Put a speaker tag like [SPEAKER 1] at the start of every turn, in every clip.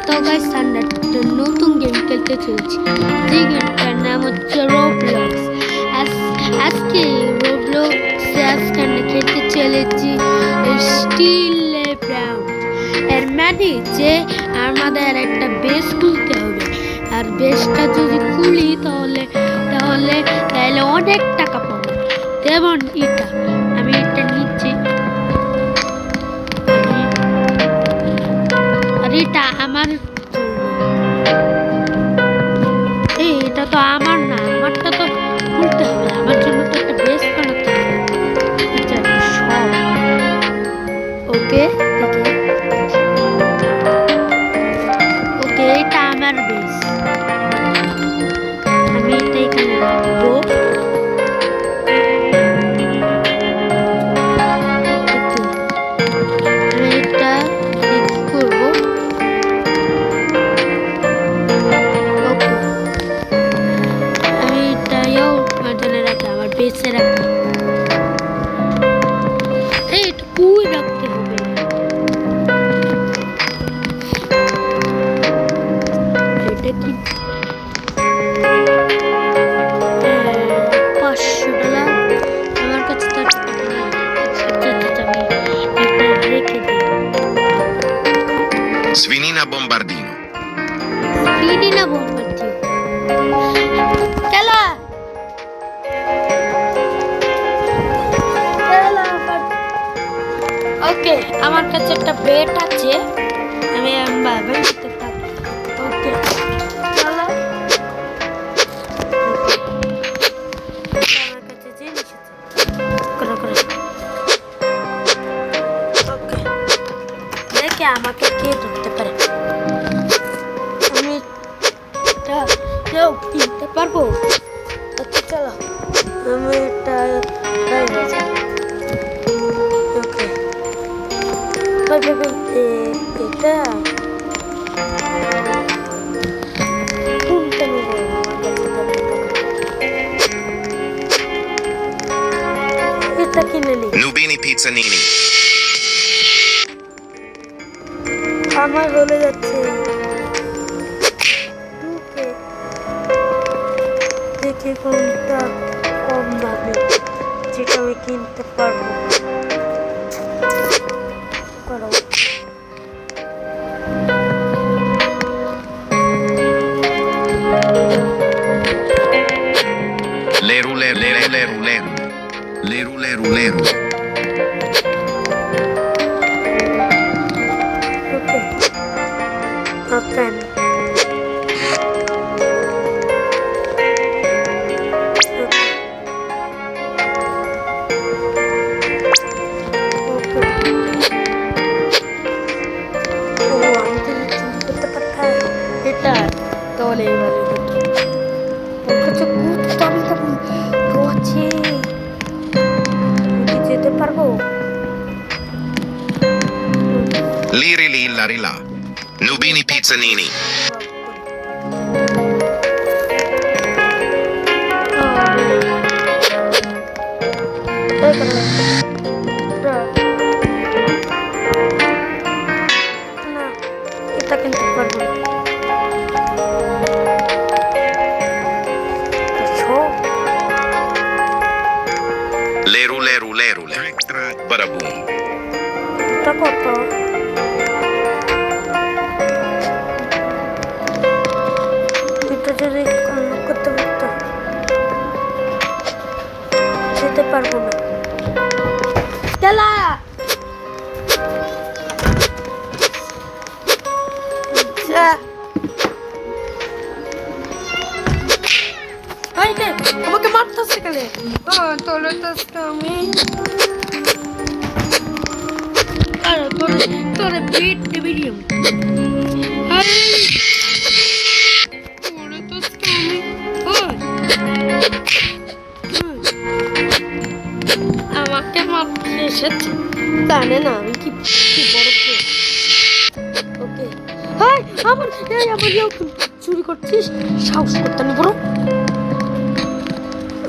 [SPEAKER 1] তো গাইস আমরা একটা নতুন গেম খেলতে চলেছি, যে গেমটার নাম হচ্ছে রোবলক্স। আজকে রোবলক্সে আজকে আমরা খেলতে চলেছি স্টিল ব্রাউন। এর মানে যে আমাদের একটা বেস খুলতে হবে, আর বেসটা যদি খুলি তাহলে তাহলে তাহলে অনেক টাকা পাবো। যেমন এটা আমি এটা নিচ্ছি, আর এটা আমার এটা তো আমার না, আমারটা তো খুলতে হবে, আমার জন্য তো একটা বেস বানাতে হবে। আচ্ছা সব ওকে ওকে, এটা আমার বেস, আমি এটা এখানে রাখবো। আমি এটা কি করবো, আমি এটাও মাঝখানে রাখি, আমার বেসে রাখি। এটা পুই রাখতে হবে। এটা কি $500? আমার কাছে তো টাকা নেই। আমি এটা রেখে দিই।
[SPEAKER 2] Svinina Bombardino.
[SPEAKER 1] Svinina Bombardino. Cala. ওকে, আমার কাছে একটা বেট আছে, আমি বানাতে পারি। ওকে চলো, আমার কাছে জিনিস আছে, করে করে। ওকে, দেখে আমাকে কে ধরতে পারে, আমি এটা কেউ কিনতে পারবো। আচ্ছা চলো, আমি এটা ওকে এটা কোনটা নেব, এটা কিনে নি।
[SPEAKER 2] Nubini Pizzanini.
[SPEAKER 1] আমার বলে যাচ্ছে দেখে কোনটা কম দামে, যেটা আমি কিনতে পারবো। করো
[SPEAKER 2] Leru, leru, leru, leru, leru. Leru, leru, leru.
[SPEAKER 1] ওকে ওকে এটা তাহলে এবারে ওর কাছে খুব দামি দামি আছে, যেতে পারবো।
[SPEAKER 2] Liri, lilla, rila. Nubini Pizzanini.
[SPEAKER 1] না, এটা কিনতে পারবো না।
[SPEAKER 2] Leru, leru, leru, leru. Badaboom.
[SPEAKER 1] এটা কত? এটা যদি করতে পারতো, যেতে পারবো না। চলা আমাকে মারতেছে কেন? তোলে তো আমি তোরে পেট মিডিয়াম আমাকে মারতে এসেছে, জানে না আমি কি বড়। ওকে হাই, আমার চুরি করছিস, সাহস করতে না বড়।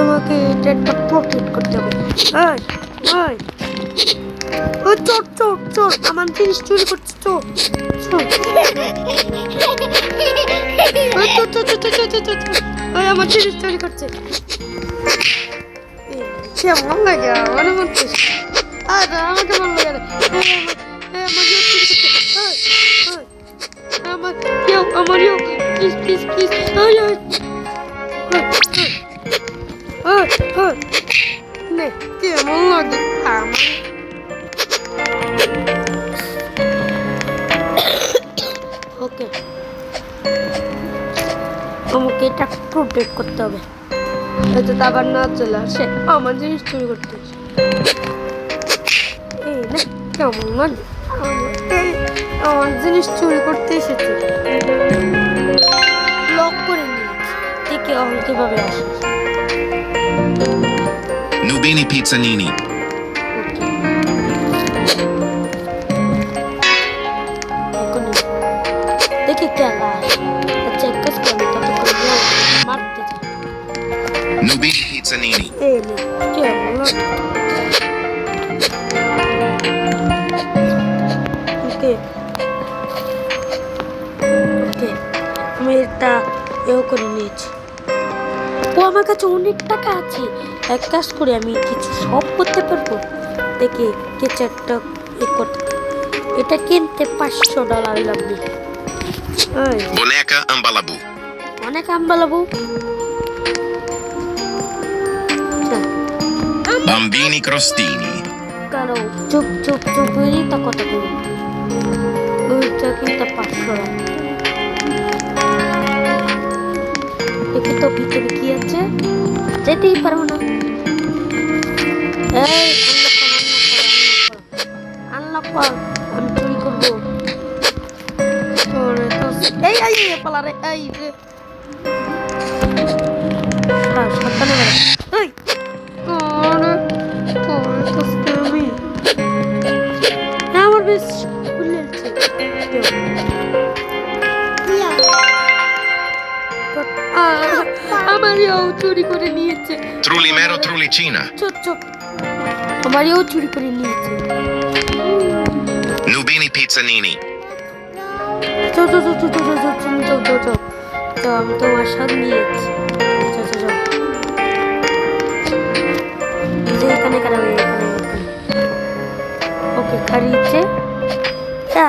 [SPEAKER 1] আমাকে এটা একটা প্রোটেক্ট করতে হবে। ও চোর চোর চোর, আমার জিনিস চুরি করছে, চোর চোর। ওই চোর চোর চোর চোর চোর চোর চোর। ওই আমার জিনিস চুরি করছে। কেমন লাগে আমার মধ্যে? আরে আমাকে ভালো লাগে না। আমার জিনিস চুরি করছে। আমার প্লিজ প্লিজ প্লিজ। নে কেমন লাগে আমার? ওকে, আমাকে এটা প্রোটেক্ট করতে হবে, যাতে আবার না চলে আসে আমার জিনিস চুরি করতে। এই না কেমন লাগে আমার জিনিস চুরি করতে এসেছে, লক করে নিয়েছি। দেখে এখন কিভাবে আসে।
[SPEAKER 2] Nubini Pizzanini.
[SPEAKER 1] দেখি কেন আসে। আচ্ছা এক কাজ করি, ততক্ষণ মারতে চাই।
[SPEAKER 2] Nubini Pizzanini.
[SPEAKER 1] এই নে কেমন লাগে? ওকে ওকে, আমি এটা এও করে নিয়েছি। ও আমার কাছে অনেক টাকা আছে, এক কাজ করে আমি কিছু সব করতে পারবো। দেখি কিছু একটা করতে, এটা কিনতে $500 লাগবে।
[SPEAKER 2] Boneca Ambalabu.
[SPEAKER 1] অনেক আম্বালাবু।
[SPEAKER 2] Bambini Crostini.
[SPEAKER 1] কারো চুপ চুপ চুপ হয়ে তা কথা বলি। ওইটা কিনতে $500। দেখি তো ভিতরে কি আছে, যেতেই পারবো না। এই আনলক কর, আমি চুরি করবো। এই এই পালারে এই রে, সাবধানে বেড়া। এই আমি আমার বেশ খুলেছে। আমারও চুরি করে নিয়েছে।
[SPEAKER 2] Trullimero Trullicina.
[SPEAKER 1] চুপ চুপ, আমারও চুরি করে নিয়েছে।
[SPEAKER 2] Nubini Pizzanini.
[SPEAKER 1] চো চো চো চো চো চো চো চো চো চো, তো আমি তোমার সাথে নিয়েছি। চো চো চো, এখানে এখানে এখানে। ওকে খারিয়েছে,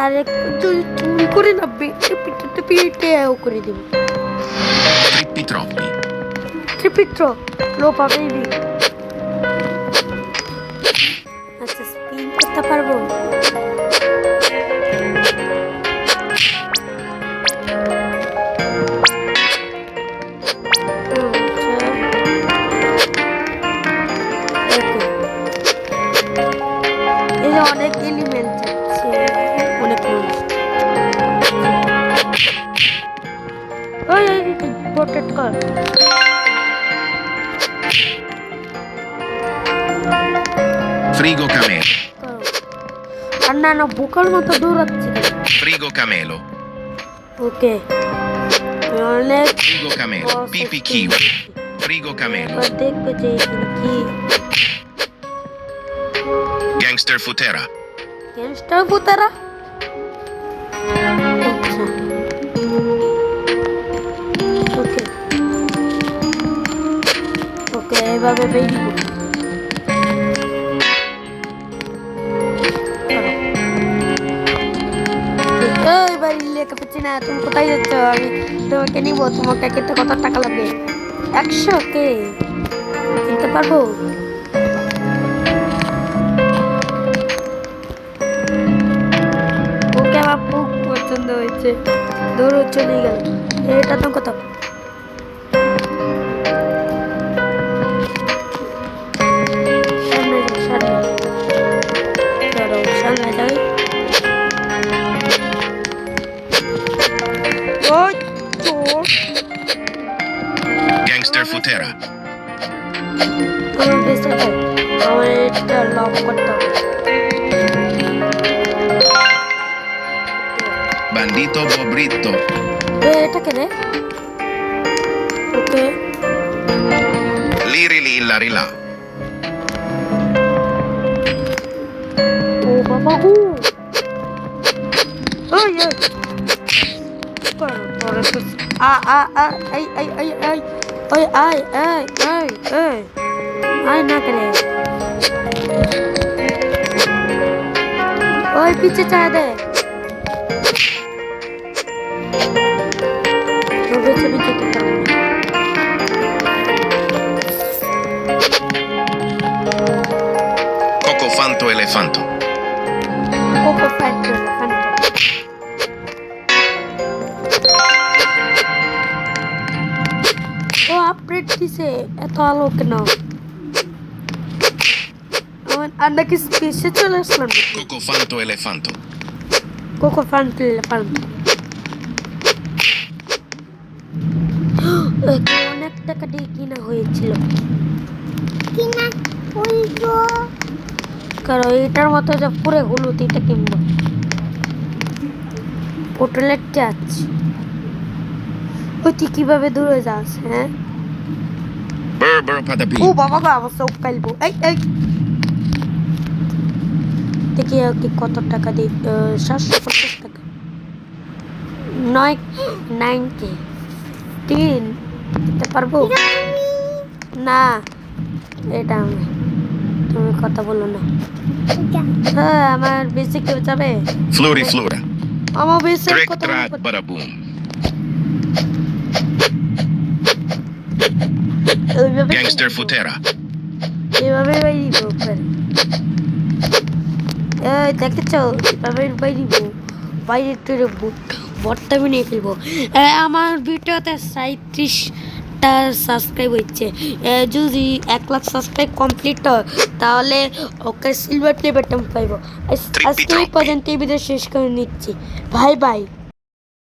[SPEAKER 1] আর চুরি করে না পিঠে পিঠে করে দিব।
[SPEAKER 2] Trippi Troppi.
[SPEAKER 1] ত্রিপিত্র লোপা বেবি। আচ্ছা স্পিন করতে পারবো। এই যে অনেক এলিমেন্ট আছে, অনেক মানুষ। ওই প্রোটেক্ট কর।
[SPEAKER 2] Frigo Camelo.
[SPEAKER 1] আর না না বোকার মতো দৌড়াচ্ছে।
[SPEAKER 2] Frigo Camelo.
[SPEAKER 1] ওকে অনেক
[SPEAKER 2] Frigo Camelo. Pipi Kiwi. Frigo Camelo.
[SPEAKER 1] দেখবে যে এখানে কি
[SPEAKER 2] Gangster Futera.
[SPEAKER 1] গ্যাংস্টার পুতারা। আচ্ছা ওকে ওকে, এভাবে বেরিয়ে পড়ি। না তুমি কোথায় যাচ্ছ? আমি তোমাকে নিব, তোমাকে কিনতে কত টাকা লাগবে? 100 কে কিনতে পারবো? ওকে আমার খুব পছন্দ হয়েছে, দৌড় চলে গেল। এটা তো কত? সামনে যাই।
[SPEAKER 2] Gangster Futera.
[SPEAKER 1] আমার বেঁচে যায়, আমার এটা লক করতে হবে।
[SPEAKER 2] Bandito Bobrito.
[SPEAKER 1] এটা কেনে? ওকে
[SPEAKER 2] Liri li la ri la.
[SPEAKER 1] বাবু ওই ওই করো তোরে তো আই ওই আই না করে ওই পিছে চা দে তো বেঁচে বেঁচে তো পারবো না।
[SPEAKER 2] Coco fanto elefanto.
[SPEAKER 1] Coco Fanto. ও আপডেট দিছে এত আলো কেন আমার আন্ডাকে স্পেসে চলে আসলাম
[SPEAKER 2] Coco fanto elefanto.
[SPEAKER 1] কোকো ফান্টো অনেক টাকা দিয়ে কিনা হয়েছিল কারণ এটার মতো যা পুরো হলুদ এটা কিনবো হোটেলের চাচ ওই তুই কিভাবে দূরে যাস হ্যাঁ
[SPEAKER 2] Burr
[SPEAKER 1] ও
[SPEAKER 2] patapin.
[SPEAKER 1] বাবা গো আমার চোখ কালবো এই দেখি ওকে কত টাকা দিই 750 টাকা 90 তিন দিতে পারবো না এটা আমি তুমি কথা বলো না হ্যাঁ আমার বেশি কেউ যাবে
[SPEAKER 2] Flori flora.
[SPEAKER 1] আমার বেশি
[SPEAKER 2] Trick
[SPEAKER 1] কথা
[SPEAKER 2] trat bada boom. Gangster futera.
[SPEAKER 1] এভাবে বাইরে দিব এই দেখেছ এভাবে বাইরে দিব বাইরে তোর বটটা আমি নিয়ে ফেলবো আমার ভিডিওতে 37টা সাবস্ক্রাইব হচ্ছে যদি 1 লাখ সাবস্ক্রাইব কমপ্লিট হয় তাহলে ওকে সিলভার প্লে বাটন পাইবো আজকে এই পর্যন্ত এই ভিডিও শেষ করে নিচ্ছি বাই বাই